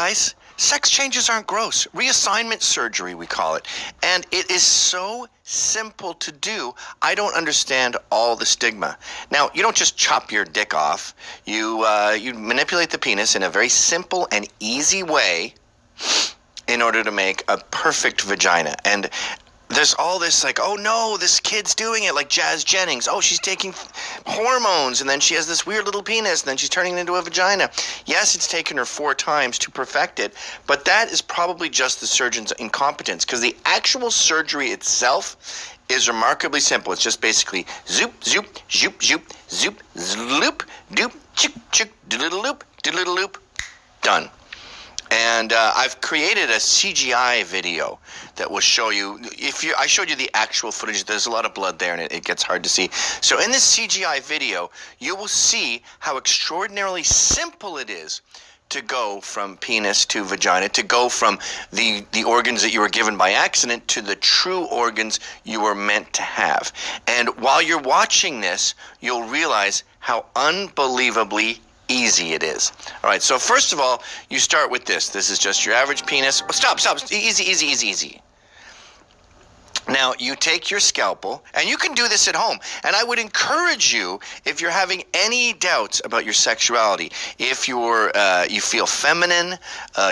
guys, sex changes aren't gross. Reassignment surgery, we call it. And it is so simple to do. I don't understand all the stigma. Now, you don't just chop your dick off. You manipulate the penis in a very simple and easy way in order to make a perfect vagina. And there's all this like, oh no, this kid's doing it, like Jazz Jennings. Oh, she's taking hormones, and then she has this weird little penis, and then she's turning it into a vagina. Yes, it's taken her 4 times to perfect it, but that is probably just the surgeon's incompetence, because the actual surgery itself is remarkably simple. It's just basically zoop, zoop, zoop, zoop, zoop, zloop, doop, chick, chick, doodle loop, done. And I've created a CGI video that will show you. I showed you the actual footage. There's a lot of blood there, and it gets hard to see. So in this CGI video, you will see how extraordinarily simple it is to go from penis to vagina, to go from the organs that you were given by accident to the true organs you were meant to have. And while you're watching this, you'll realize how unbelievably easy it is. All right, so first of all, you start with this. This is just your average penis. Oh, stop. Easy. Now, you take your scalpel, and you can do this at home. And I would encourage you, if you're having any doubts about your sexuality, if you feel feminine,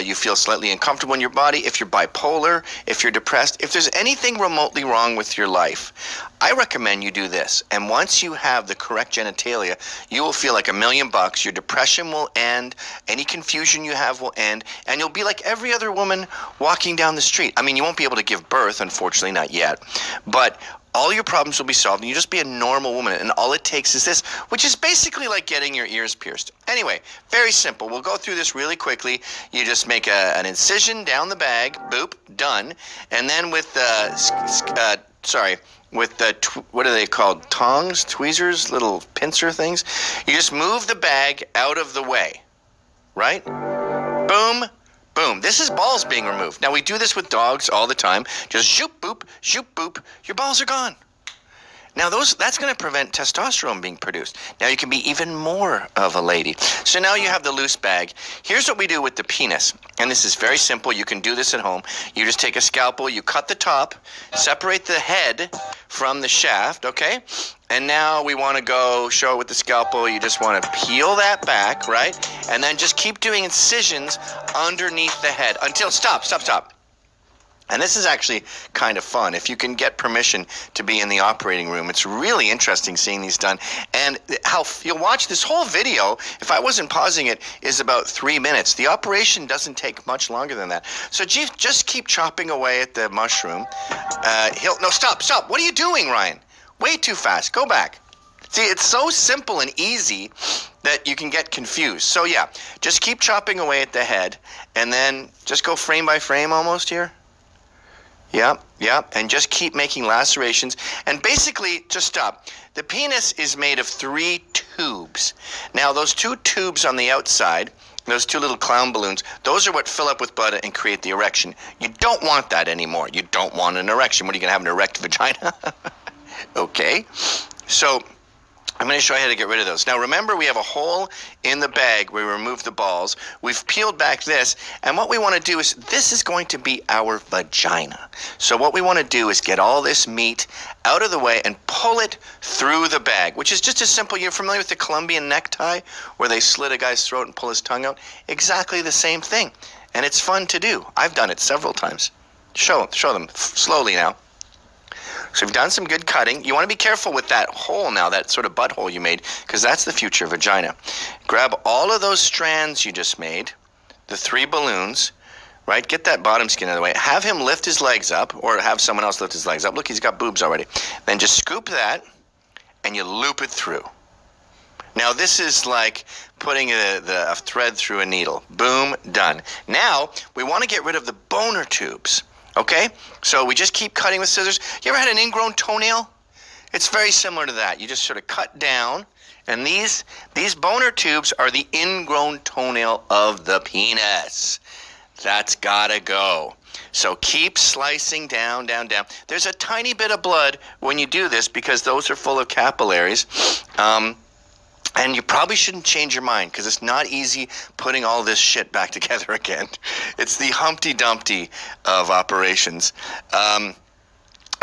you feel slightly uncomfortable in your body, if you're bipolar, if you're depressed, if there's anything remotely wrong with your life, I recommend you do this. And once you have the correct genitalia, you will feel like $1,000,000. Your depression will end. Any confusion you have will end. And you'll be like every other woman walking down the street. I mean, you won't be able to give birth, unfortunately, not yet. But all your problems will be solved, and you just be a normal woman. And all it takes is this, which is basically like getting your ears pierced. Anyway, very simple. We'll go through this really quickly. You just make an incision down the bag. Boop. Done. And then with what are they called? Tongs? Tweezers? Little pincer things? You just move the bag out of the way. Right? Boom. Boom. This is balls being removed. Now, we do this with dogs all the time. Just shoop, boop, shoop, boop. Your balls are gone. Now, that's going to prevent testosterone being produced. Now, you can be even more of a lady. So now you have the loose bag. Here's what we do with the penis. And this is very simple. You can do this at home. You just take a scalpel. You cut the top. Separate the head from the shaft, okay? And now we want to show it with the scalpel. You just want to peel that back, right? And then just keep doing incisions underneath the head until, stop. And this is actually kind of fun. If you can get permission to be in the operating room, it's really interesting seeing these done. And how you'll watch this whole video, if I wasn't pausing it, is about 3 minutes. The operation doesn't take much longer than that. So just keep chopping away at the mushroom. No, stop. What are you doing, Ryan? Way too fast. Go back. See, it's so simple and easy that you can get confused. So yeah, just keep chopping away at the head, and then just go frame by frame almost here. Yep, and just keep making lacerations. And basically, just stop. The penis is made of 3 tubes. Now, those 2 tubes on the outside, those 2 little clown balloons, those are what fill up with blood and create the erection. You don't want that anymore. You don't want an erection. What, are you going to have an erect vagina? Okay, so I'm going to show you how to get rid of those. Now, remember, we have a hole in the bag where we remove the balls. We've peeled back this, and what we want to do is, this is going to be our vagina. So what we want to do is get all this meat out of the way and pull it through the bag, which is just as simple. You're familiar with the Colombian necktie, where they slit a guy's throat and pull his tongue out? Exactly the same thing, and it's fun to do. I've done it several times. Show them slowly now. So we've done some good cutting. You want to be careful with that hole now, that sort of butthole you made, because that's the future vagina. Grab all of those strands you just made, the 3 balloons, right? Get that bottom skin out of the way. Have him lift his legs up, or have someone else lift his legs up. Look, he's got boobs already. Then just scoop that, and you loop it through. Now, this is like putting a thread through a needle. Boom, done. Now, we want to get rid of the boner tubes. Okay, so we just keep cutting with scissors. You ever had an ingrown toenail? It's very similar to that. You just sort of cut down, and these boner tubes are the ingrown toenail of the penis. That's gotta go. So keep slicing down. There's a tiny bit of blood when you do this because those are full of capillaries. And you probably shouldn't change your mind, because it's not easy putting all this shit back together again. It's the Humpty Dumpty of operations.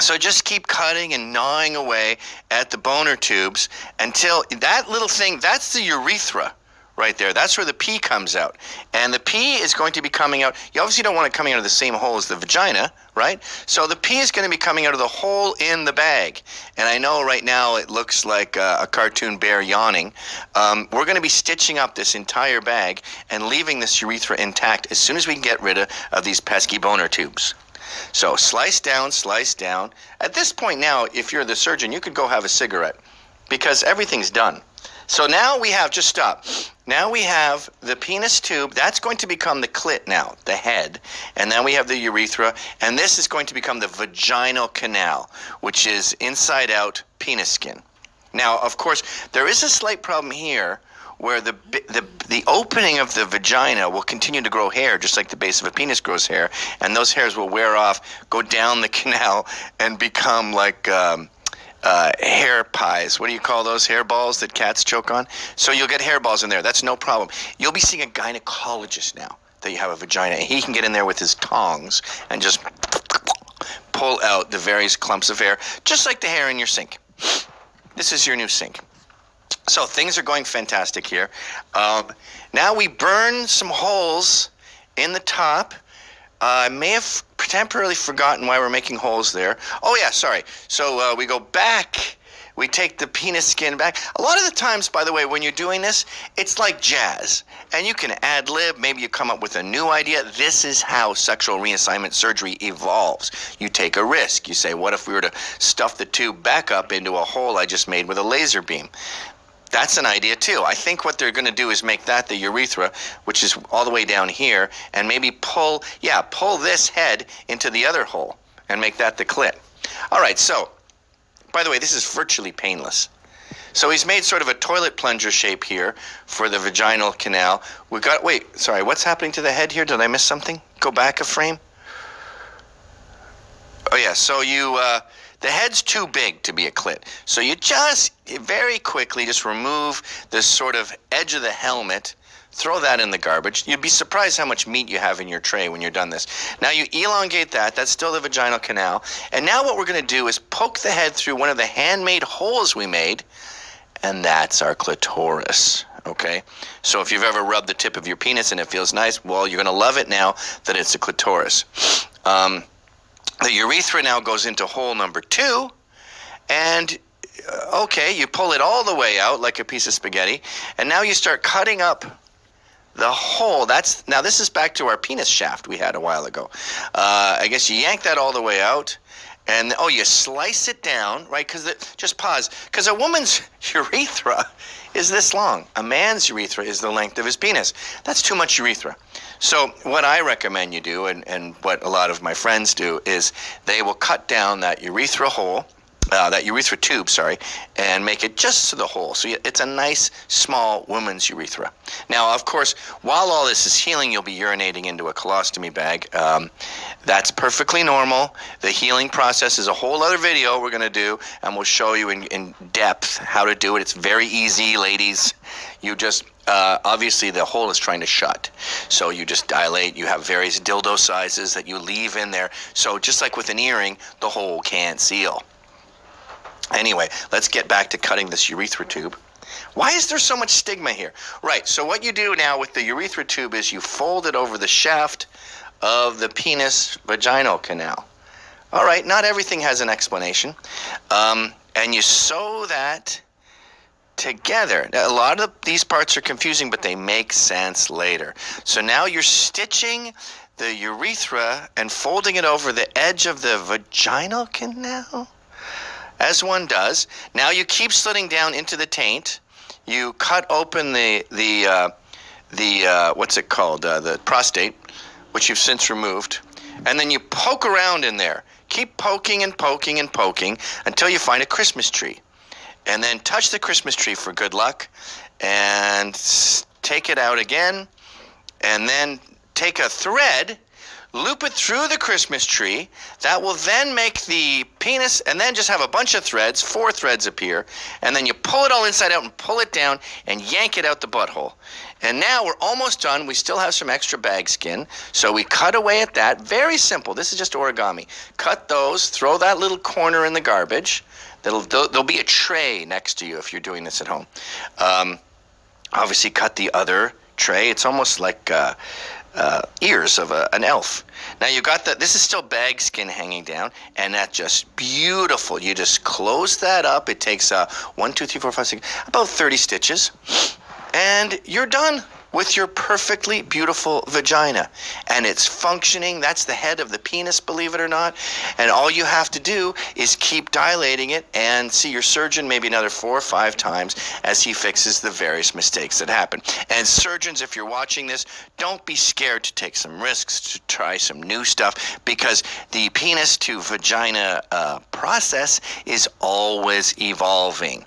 So just keep cutting and gnawing away at the boner tubes until that little thing, that's the urethra right there. That's where the pee comes out. And the pee is going to be coming out. You obviously don't want it coming out of the same hole as the vagina, right? So the pee is going to be coming out of the hole in the bag. And I know right now it looks like a cartoon bear yawning. We're going to be stitching up this entire bag and leaving this urethra intact as soon as we can get rid of these pesky boner tubes. So slice down, slice down. At this point now, if you're the surgeon, you could go have a cigarette because everything's done. So now we have, just stop. Now we have the penis tube. That's going to become the clit now, the head. And then we have the urethra. And this is going to become the vaginal canal, which is inside out penis skin. Now, of course, there is a slight problem here where the opening of the vagina will continue to grow hair, just like the base of a penis grows hair. And those hairs will wear off, go down the canal, and become like hair pies. What do you call those hair balls that cats choke on? So you'll get hair balls in there. That's no problem. You'll be seeing a gynecologist now that you have a vagina. He can get in there with his tongs and just pull out the various clumps of hair, just like the hair in your sink. This is your new sink. So things are going fantastic here. Now we burn some holes in the top. I may have temporarily forgotten why we're making holes there. Oh yeah, sorry. So we go back. We take the penis skin back. A lot of the times, by the way, when you're doing this, it's like jazz. And you can ad-lib. Maybe you come up with a new idea. This is how sexual reassignment surgery evolves. You take a risk. You say, what if we were to stuff the tube back up into a hole I just made with a laser beam? That's an idea too. I think what they're going to do is make that the urethra, which is all the way down here, and maybe pull this head into the other hole and make that the clit. All right, so, by the way, this is virtually painless. So he's made sort of a toilet plunger shape here for the vaginal canal. We got, wait, sorry, what's happening to the head here? Did I miss something? Go back a frame. Oh yeah, so you, the head's too big to be a clit. So you just very quickly just remove this sort of edge of the helmet, throw that in the garbage. You'd be surprised how much meat you have in your tray when you're done this. Now you elongate that. That's still the vaginal canal. And now what we're going to do is poke the head through one of the handmade holes we made, and that's our clitoris. Okay? So if you've ever rubbed the tip of your penis and it feels nice, well, you're going to love it now that it's a clitoris. The urethra now goes into hole number 2, and okay, you pull it all the way out like a piece of spaghetti, and now you start cutting up the hole. Now this is back to our penis shaft we had a while ago. I guess you yank that all the way out, and you slice it down, right? Just pause, because a woman's urethra is this long. A man's urethra is the length of his penis. That's too much urethra. So what I recommend you do, and what a lot of my friends do, is they will cut down that urethra hole, that urethra tube, sorry, and make it just to the hole. So it's a nice, small woman's urethra. Now, of course, while all this is healing, you'll be urinating into a colostomy bag. That's perfectly normal. The healing process is a whole other video we're going to do, and we'll show you in depth how to do it. It's very easy, ladies. You just, obviously the hole is trying to shut. So you just dilate. You have various dildo sizes that you leave in there. So just like with an earring, the hole can't seal. Anyway, let's get back to cutting this urethra tube. Why is there so much stigma here? Right, so what you do now with the urethra tube is you fold it over the shaft of the penis vaginal canal. All right, not everything has an explanation. And you sew that together. Now, a lot of these parts are confusing, but they make sense later. So now you're stitching the urethra and folding it over the edge of the vaginal canal, as one does. Now you keep slitting down into the taint. You cut open the what's it called? The prostate, which you've since removed. And then you poke around in there. Keep poking and poking and poking until you find a Christmas tree. And then touch the Christmas tree for good luck. And take it out again. And then take a thread, loop it through the Christmas tree. That will then make the penis, and then just have a bunch of threads, 4 threads appear, and then you pull it all inside out and pull it down and yank it out the butthole. And now we're almost done. We still have some extra bag skin, so we cut away at that. Very simple. This is just origami. Cut those, throw that little corner in the garbage. There'll be a tray next to you if you're doing this at home. Obviously cut the other tray. It's almost like ears of an elf. Now you got that. This is still bag skin hanging down, and that's just beautiful. You just close that up. It takes 1, 2, 3, 4, 5, 6, about 30 stitches, and you're done with your perfectly beautiful vagina. And it's functioning. That's the head of the penis, believe it or not. And all you have to do is keep dilating it and see your surgeon maybe another 4 or 5 times as he fixes the various mistakes that happen. And surgeons, if you're watching this, don't be scared to take some risks, to try some new stuff, because the penis to vagina process is always evolving.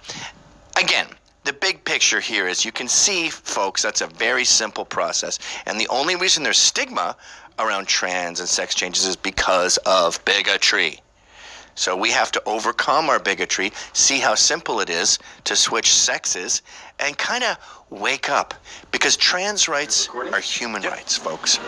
Again, the big picture here is, you can see, folks, that's a very simple process. And the only reason there's stigma around trans and sex changes is because of bigotry. So we have to overcome our bigotry, see how simple it is to switch sexes, and kind of wake up. Because trans rights are human rights, folks.